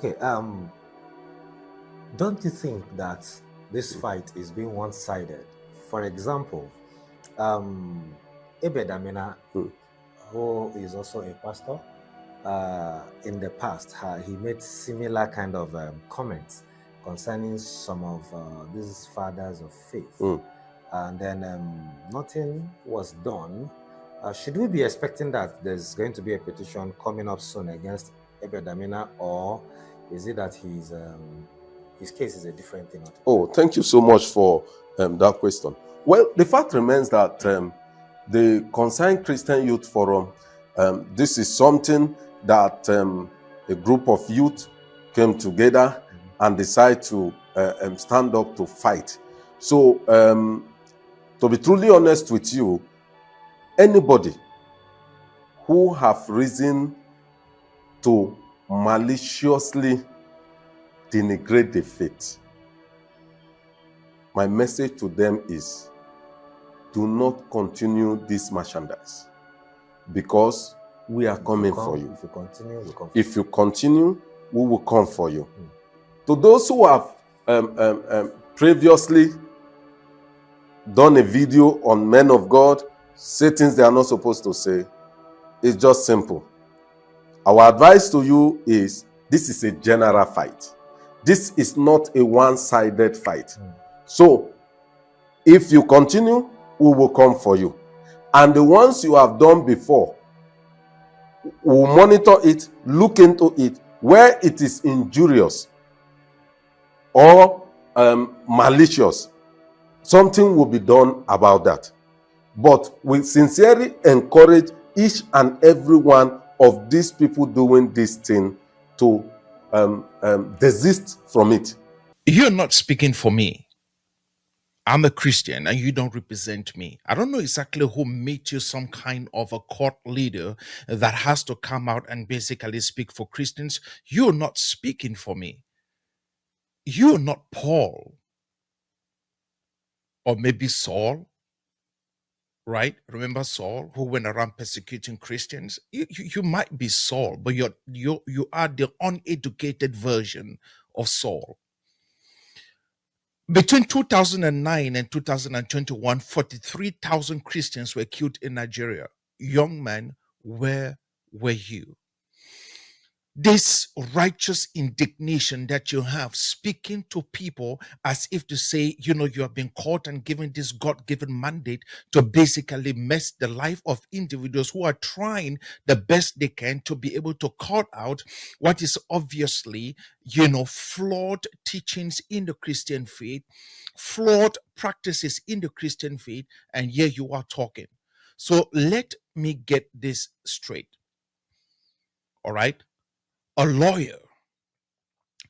Okay, don't you think that this fight is being one-sided? For example, Abel Damina, who is also a pastor, in the past, he made similar kind of comments concerning some of these fathers of faith. And then nothing was done. Should we be expecting that there's going to be a petition coming up soon against Abel Damina, or is it that his case is a different thing? Oh, thank you so much for that question. Well, the fact remains that the Concerned Christian Youth Forum, this is something that a group of youth came together and decided to stand up to fight. So, to be truly honest with you, anybody who have reason to maliciously denigrate the faith, my message to them is, do not continue this merchandise, because we are coming for you. If you continue, we'll come. If you continue, we will come for you. To those who have previously done a video on men of God, say things they are not supposed to say, it's just simple. Our advice to you is, this is a general fight. This is not a one-sided fight. So, if you continue, we will come for you. And the ones you have done before, we'll monitor it, look into it. Where it is injurious or malicious, something will be done about that. But we sincerely encourage each and every one of these people doing this thing to desist from it. You're not speaking for me. I'm a Christian and you don't represent me. I don't know exactly who made you some kind of a court leader that has to come out and basically speak for Christians. You're not speaking for me. You're not Paul. Or maybe Saul, right? Remember Saul, who went around persecuting Christians? You might be Saul, but you are the uneducated version of Saul. Between 2009 and 2021, 43,000 Christians were killed in Nigeria. Young men, where were you? This righteous indignation that you have, speaking to people as if to say, you have been caught and given this God-given mandate to basically mess the life of individuals who are trying the best they can to be able to cut out what is obviously, flawed teachings in the Christian faith, flawed practices in the Christian faith, and here you are talking. So let me get this straight. All right? A lawyer,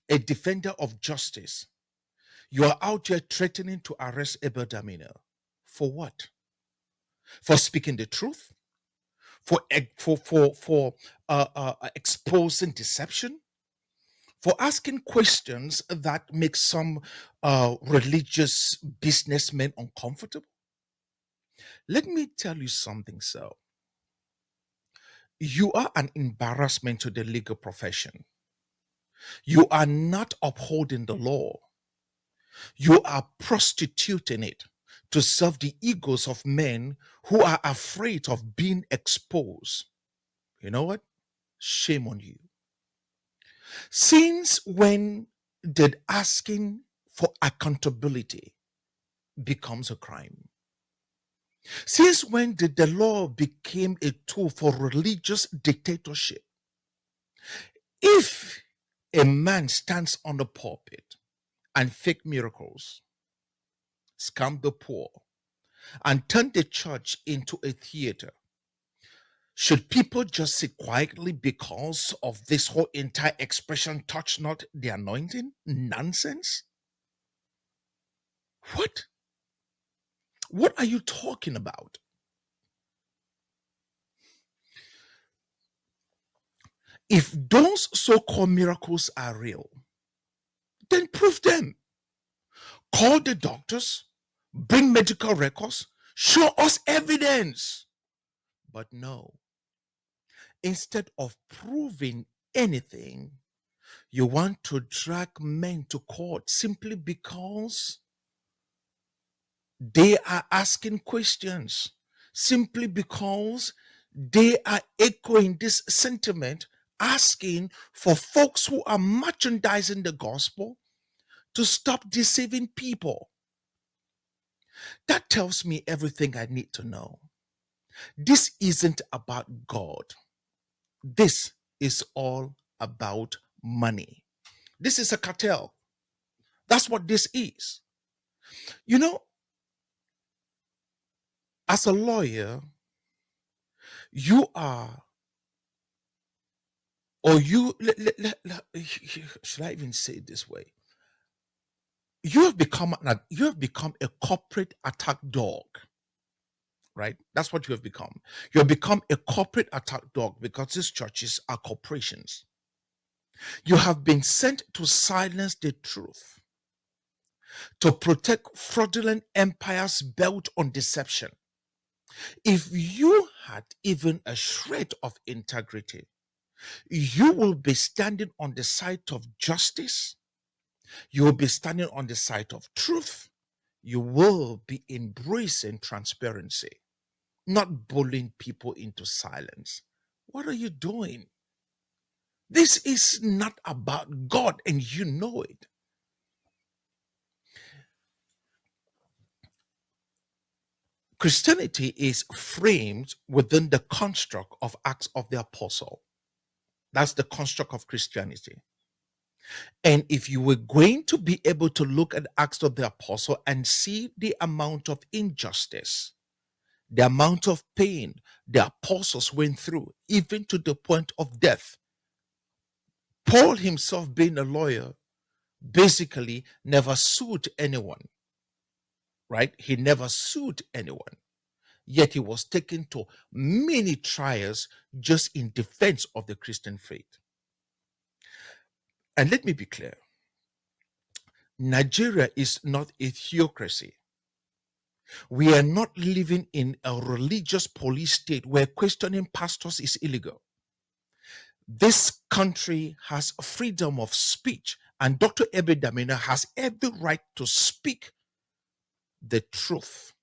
a defender of justice, you are out here threatening to arrest Abel Damina. For what? For speaking the truth? For exposing deception? For asking questions that make some religious businessmen uncomfortable? Let me tell you something, sir. You are an embarrassment to the legal profession. You are not upholding the law. You are prostituting it to serve the egos of men who are afraid of being exposed. You know what? Shame on you. Since when did asking for accountability becomes a crime? Since when did the law become a tool for religious dictatorship? If a man stands on the pulpit and fake miracles, scam the poor, and turn the church into a theater, should people just sit quietly because of this whole entire expression, touch not the anointing? Nonsense? What? What are you talking about? If those so-called miracles are real, then prove them. Call the doctors, bring medical records, show us evidence. But no. Instead of proving anything, You want to drag men to court simply because they are asking questions, simply because they are echoing this sentiment, asking for folks who are merchandising the gospel to stop deceiving people. That tells me everything I need to know. This isn't about God. This is all about money. This is a cartel. That's what this is. You know, as a lawyer, you are, or you, should I even say it this way? You have become a corporate attack dog, right? That's what you have become. You have become a corporate attack dog because these churches are corporations. You have been sent to silence the truth, to protect fraudulent empires built on deception. If you had even a shred of integrity, you will be standing on the side of justice. You will be standing on the side of truth. You will be embracing transparency, not bullying people into silence. What are you doing? This is not about God, and you know it. Christianity is framed within the construct of Acts of the Apostle. That's the construct of Christianity. And if you were going to be able to look at Acts of the Apostle and see the amount of injustice, the amount of pain the apostles went through, even to the point of death, Paul himself, being a lawyer, basically never sued anyone, right? He never sued anyone. Yet he was taken to many trials just in defense of the Christian faith. And let me be clear, Nigeria is not a theocracy. We are not living in a religious police state where questioning pastors is illegal. This country has freedom of speech, and Dr. Abel Damina has every right to speak the truth.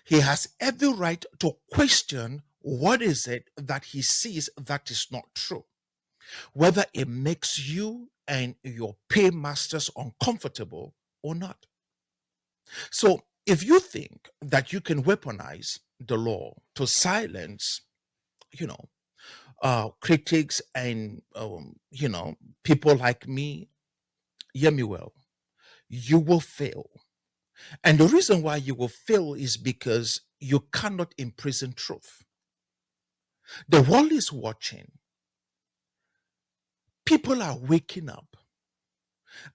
He has every right to question what is it that he sees that is not true, whether it makes you and your paymasters uncomfortable or not. So if you think that you can weaponize the law to silence, you know, critics and, people like me, hear me well, you will fail. And the reason why you will fail is because you cannot imprison truth. The world is watching. People are waking up.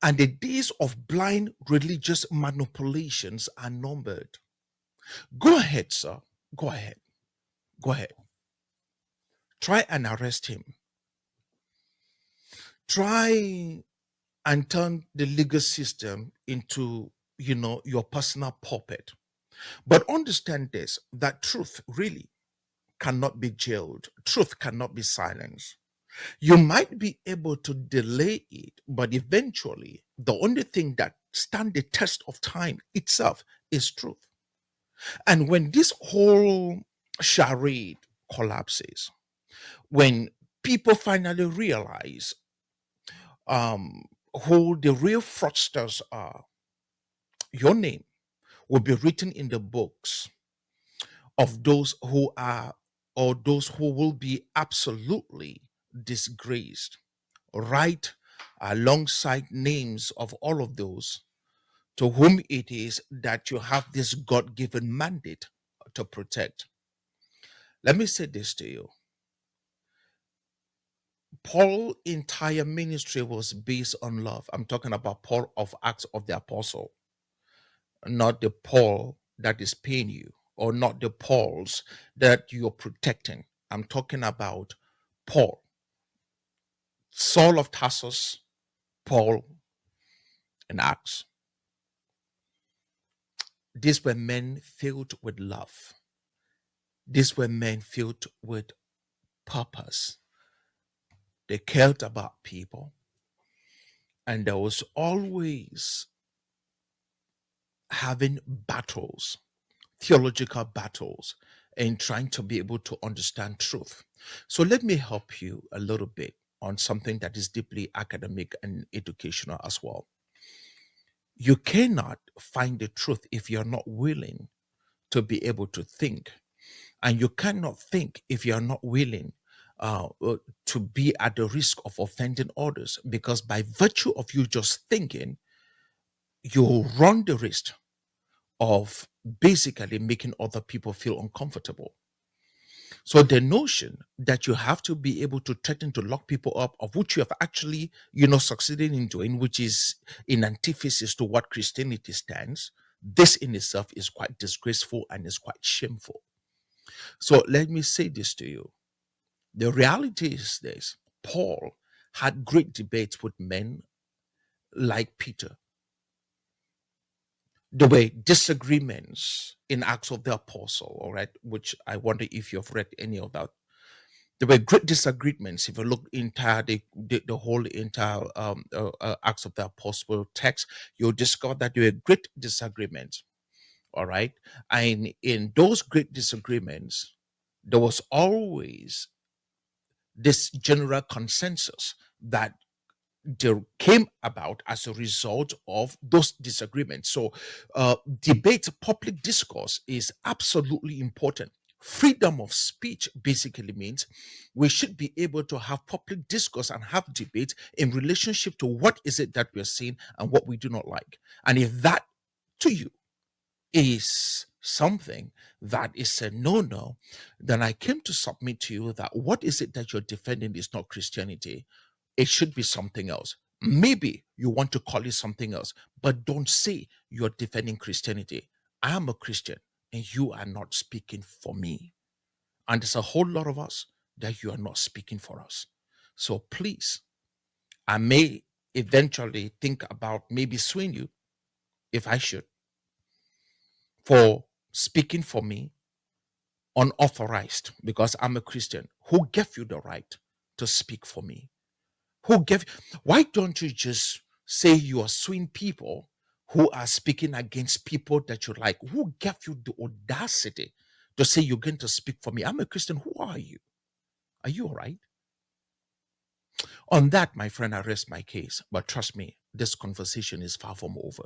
And the days of blind religious manipulations are numbered. Go ahead, sir. Go ahead. Go ahead. Try and arrest him. Try and turn the legal system into, your personal puppet. But understand this, that truth really cannot be jailed. Truth cannot be silenced. You might be able to delay it, but eventually, the only thing that stand the test of time itself is truth. And when this whole charade collapses, when people finally realize who the real fraudsters are, your name will be written in the books of those who are, or those who will be absolutely disgraced, right alongside names of all of those to whom it is that you have this God given mandate to protect. Let me say this to you. Paul's entire ministry was based on love. I'm talking about Paul of Acts of the Apostle, not the Paul that is paying you, or not the Pauls that you're protecting. I'm talking about Paul, Saul of Tarsus, Paul in Acts. These were men filled with love. These were men filled with purpose. They cared about people. And there was always having battles, theological battles, and trying to be able to understand truth. So let me help you a little bit on something that is deeply academic and educational as well. You cannot find the truth if you're not willing to be able to think. And you cannot think if you're not willing to be at the risk of offending others, because by virtue of you just thinking, you run the risk of basically making other people feel uncomfortable. So the notion that you have to be able to threaten to lock people up, of which you have actually, succeeded in doing, which is in antithesis to what Christianity stands, this in itself is quite disgraceful and is quite shameful. So let me say this to you. The reality is this: Paul had great debates with men like Peter. There were disagreements in Acts of the Apostle, all right, which I wonder if you've read any of that. There were great disagreements. If you look entire the whole entire Acts of the Apostle text, you'll discover that there were great disagreements. All right, and in those great disagreements, there was always this general consensus that there came about as a result of those disagreements. So, debate, public discourse is absolutely important. Freedom of speech basically means we should be able to have public discourse and have debate in relationship to what is it that we're seeing and what we do not like. And if that to you is something that is a no-no, then I came to submit to you that what is it that you're defending is not Christianity. It should be something else. Maybe you want to call it something else, but don't say you're defending Christianity. I am a Christian and you are not speaking for me. And there's a whole lot of us that you are not speaking for us. So please, I may eventually think about maybe suing you if I should for speaking for me unauthorized, because I'm a Christian. Who gave you the right to speak for me? Who gave? Why don't you just say you are suing people who are speaking against people that you like? Who gave you the audacity to say you're going to speak for me? I'm a Christian. Who are you? Are you all right? On that, my friend, I rest my case. But trust me, this conversation is far from over.